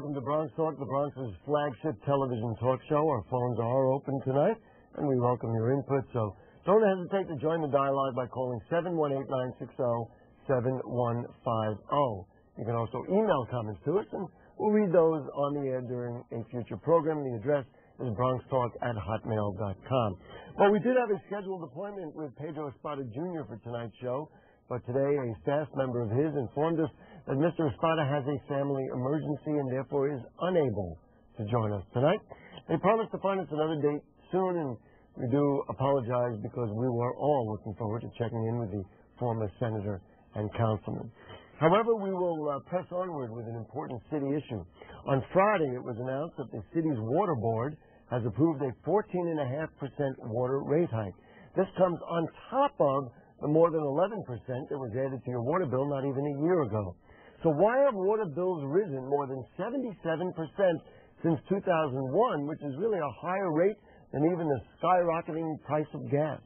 welcome to Bronxtalk, the Bronx's flagship television talk show. Our phones are open tonight, and we welcome your input. So don't hesitate to join the dialogue by calling 718-960-7150. You can also email comments to us, and we'll read those on the air during a future program. The address is bronxtalk@hotmail.com. Well, we did have a scheduled appointment with Pedro Espada Jr. for tonight's show, but today a staff member of his informed us that Mr. Espada has a family emergency and therefore is unable to join us tonight. They promised to find us another date soon, and we do apologize because we were all looking forward to checking in with the former senator and councilman. However, we will press onward with an important city issue. On Friday, it was announced that the city's water board has approved a 14.5% water rate hike. This comes on top of the more than 11% that was added to your water bill not even a year ago. So why have water bills risen more than 77% since 2001, which is really a higher rate than even the skyrocketing price of gas?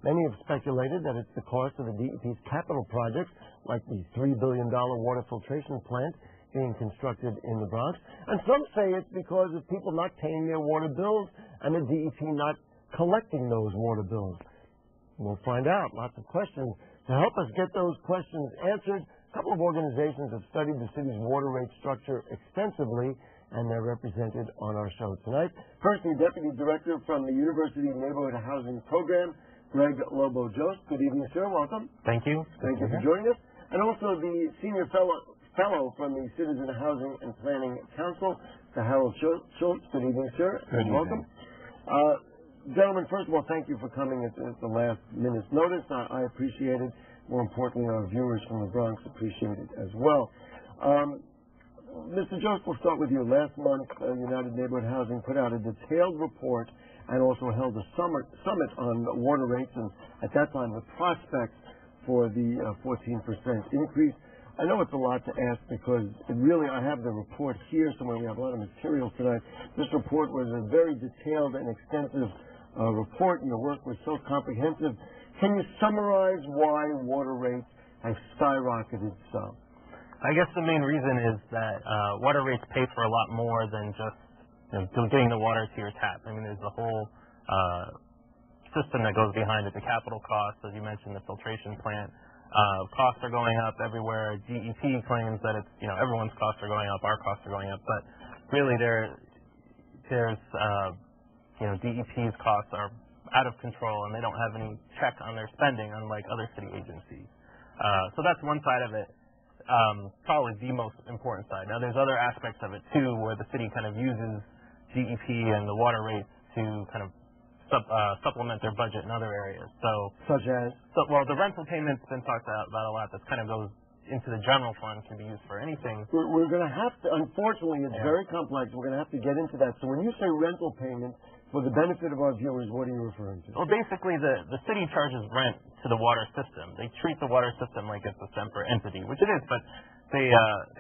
Many have speculated that it's the cost of the DEP's capital projects, like the $3 billion water filtration plant being constructed in the Bronx. And some say it's because of people not paying their water bills and the DEP not collecting those water bills. We'll find out. Lots of questions. To help us get those questions answered, a couple of organizations have studied the city's water rate structure extensively, and they're represented on our show tonight. First, the Deputy Director from the University Neighborhood Housing Program, Greg Lobo-Jost. Good evening, sir. Welcome. Thank you. Thank you for joining us. And also the Senior Fellow from the Citizen Housing and Planning Council, Mr. Harold Schultz. Good evening, sir. Good evening. Welcome. Gentlemen, first of all, thank you for coming at the last minute's notice. I appreciate it. More importantly, our viewers from the Bronx appreciate it as well. Mr. Jost, we'll start with you. Last month, United Neighborhood Housing put out a detailed report and also held a summit on water rates, and at that time, the prospects for the 14% increase. I know it's a lot to ask because I have the report here somewhere. We have a lot of material tonight. This report was a very detailed and extensive report, and your work was so comprehensive. Can you summarize why water rates have skyrocketed so? I guess the main reason is that water rates pay for a lot more than just getting the water to your tap. I mean, there's the whole system that goes behind it, the capital costs, as you mentioned, the filtration plant. Costs are going up everywhere. DEP claims that it's, everyone's costs are going up, our costs are going up, but really there's DEP's costs are out of control and they don't have any check on their spending, unlike other city agencies. So that's one side of it, probably the most important side. Now there's other aspects of it too, where the city kind of uses DEP and the water rates to kind of supplement their budget in other areas. So, such as? Well, the rental payment's been talked about a lot. That kind of goes into the general fund, can be used for anything. We're going to have to, unfortunately, it's very complex. We're going to have to get into that. So when you say rental payment, for the benefit of our viewers, what are you referring to? Well, basically, the city charges rent to the water system. They treat the water system like it's a separate entity, which it is, but they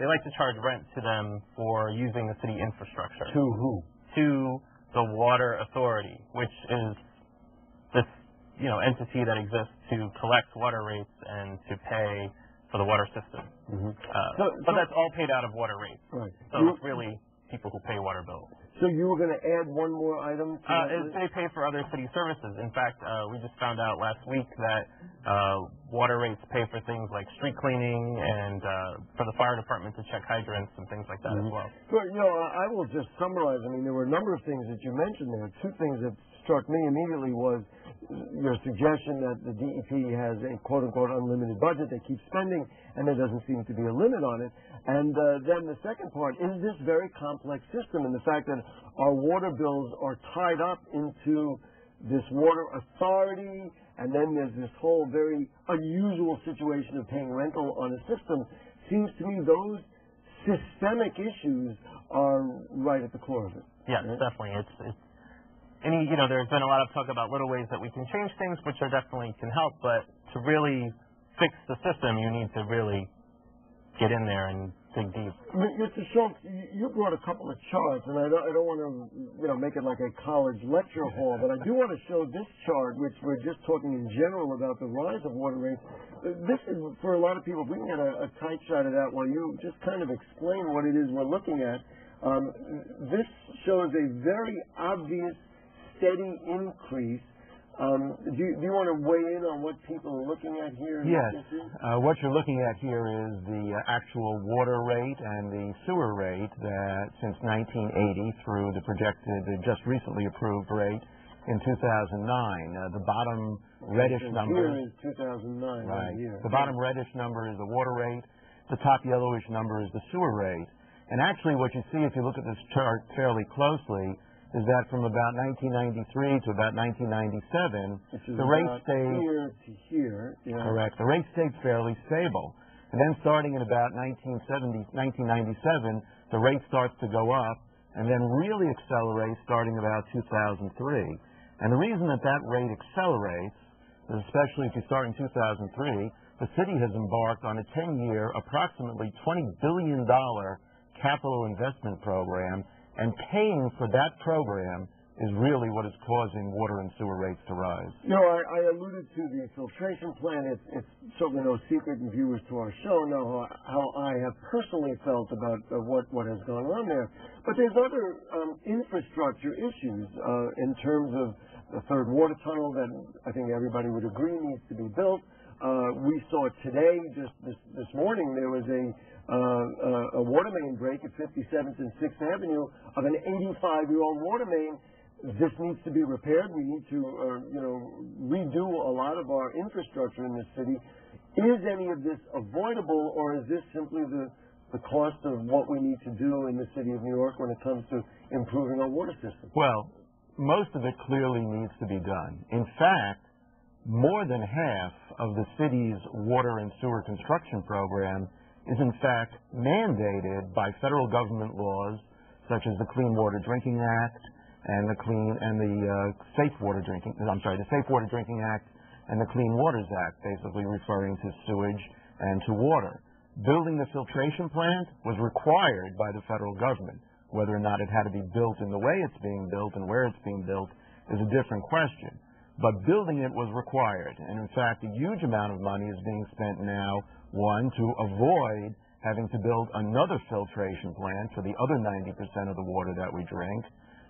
like to charge rent to them for using the city infrastructure. To who? To the Water Authority, which is this, entity that exists to collect water rates and to pay for the water system. Mm-hmm. But that's all paid out of water rates. Right. So it's really people who pay water bills. So you were going to add one more item to that list? They pay for other city services. In fact, we just found out last week that water rates pay for things like street cleaning and for the fire department to check hydrants and things like that as well. Well, I will just summarize. I mean, there were a number of things that you mentioned there. Two things that struck me immediately was your suggestion that the DEP has a quote-unquote unlimited budget. They keep spending, and there doesn't seem to be a limit on it. And then the second part is this very complex system and the fact that our water bills are tied up into this water authority, and then there's this whole very unusual situation of paying rental on a system. Seems to me those systemic issues are right at the core of it. Yeah, right? Definitely. There's been a lot of talk about little ways that we can change things, which are definitely can help, but to really fix the system, you need to really get in there and dig deep. Mr. Schultz, you brought a couple of charts, and I don't want to make it like a college lecture hall, but I do want to show this chart, which we're just talking in general about the rise of water rates. This is, for a lot of people, if we can get a tight shot of that while you just kind of explain what it is we're looking at. This shows a very obvious, steady increase. Do you want to weigh in on what people are looking at here? Yes. What you're looking at here is the actual water rate and the sewer rate that since 1980 through the projected, just recently approved rate in 2009. The bottom reddish number here is 2009. Right. Here. The bottom reddish number is the water rate. The top yellowish number is the sewer rate. And actually what you see if you look at this chart fairly closely is that from about 1993 to about 1997, the rate stayed here to here. Yeah. Correct. The rate stayed fairly stable. And then starting in about 1997, the rate starts to go up and then really accelerates starting about 2003. And the reason that that rate accelerates, especially if you start in 2003, the city has embarked on a 10-year, approximately $20 billion capital investment program, and paying for that program is really what is causing water and sewer rates to rise. You know, I alluded to the filtration plant. It's certainly no secret, and viewers to our show know how I have personally felt about what has gone on there. But there's other infrastructure issues in terms of the third water tunnel that I think everybody would agree needs to be built. We saw today, just this morning, there was a water main break at 57th and 6th Avenue of an 85-year-old water main. This needs to be repaired. We need to, redo a lot of our infrastructure in this city. Is any of this avoidable, or is this simply the cost of what we need to do in the city of New York when it comes to improving our water system? Well, most of it clearly needs to be done. In fact, more than half of the city's water and sewer construction program is in fact mandated by federal government laws such as the Clean Water Drinking Act and the Safe Water Drinking Act and the Clean Waters Act, basically referring to sewage and to water. Building the filtration plant was required by the federal government. Whether or not it had to be built in the way it's being built and where it's being built is a different question. But building it was required. And in fact, a huge amount of money is being spent now, one, to avoid having to build another filtration plant for the other 90% of the water that we drink,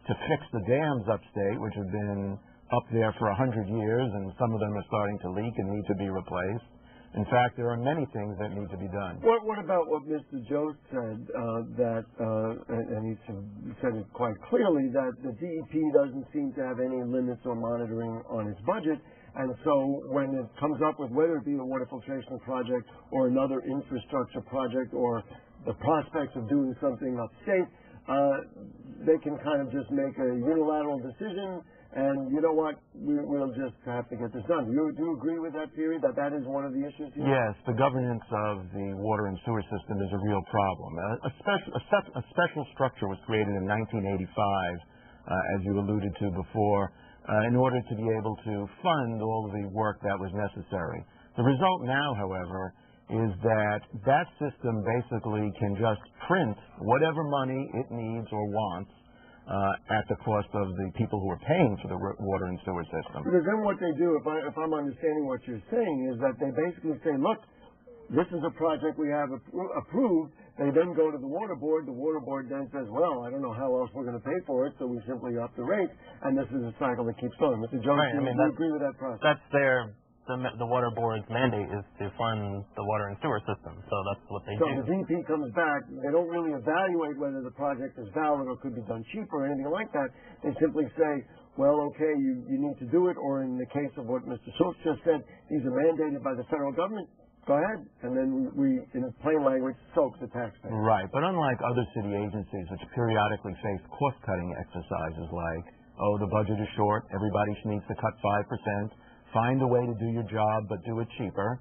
to fix the dams upstate, which have been up there for 100 years, and some of them are starting to leak and need to be replaced. In fact, there are many things that need to be done. What about what Mr. Jost said, and he said it quite clearly, that the DEP doesn't seem to have any limits or monitoring on its budget, and so when it comes up with whether it be a water filtration project or another infrastructure project or the prospects of doing something upstate, they can kind of just make a unilateral decision, and you know what, we'll just have to get this done. Do you agree with that theory, that is one of the issues here? Yes, the governance of the water and sewer system is a real problem. A special structure was created in 1985, as you alluded to before, in order to be able to fund all of the work that was necessary. The result now, however, is that that system basically can just print whatever money it needs or wants at the cost of the people who are paying for the water and sewer system. Because then what they do, if I'm understanding what you're saying, is that they basically say, look, this is a project we have approved. They then go to the water board. The water board then says, well, I don't know how else we're going to pay for it, so we simply up the rate, and this is a cycle that keeps going. Mr. Jones, right, do you agree with that process? That's the water board's mandate is to fund the water and sewer system, so that's what they do. So the DP comes back, they don't really evaluate whether the project is valid or could be done cheaper or anything like that. They simply say, well, okay, you need to do it, or in the case of what Mr. Schultz just said, these are mandated by the federal government. Go ahead, and then we in plain language, soak the taxpayer. Right, but unlike other city agencies which periodically face cost-cutting exercises like, oh, the budget is short, everybody needs to cut 5%, find a way to do your job, but do it cheaper.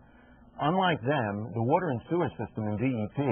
Unlike them, the water and sewer system in DEP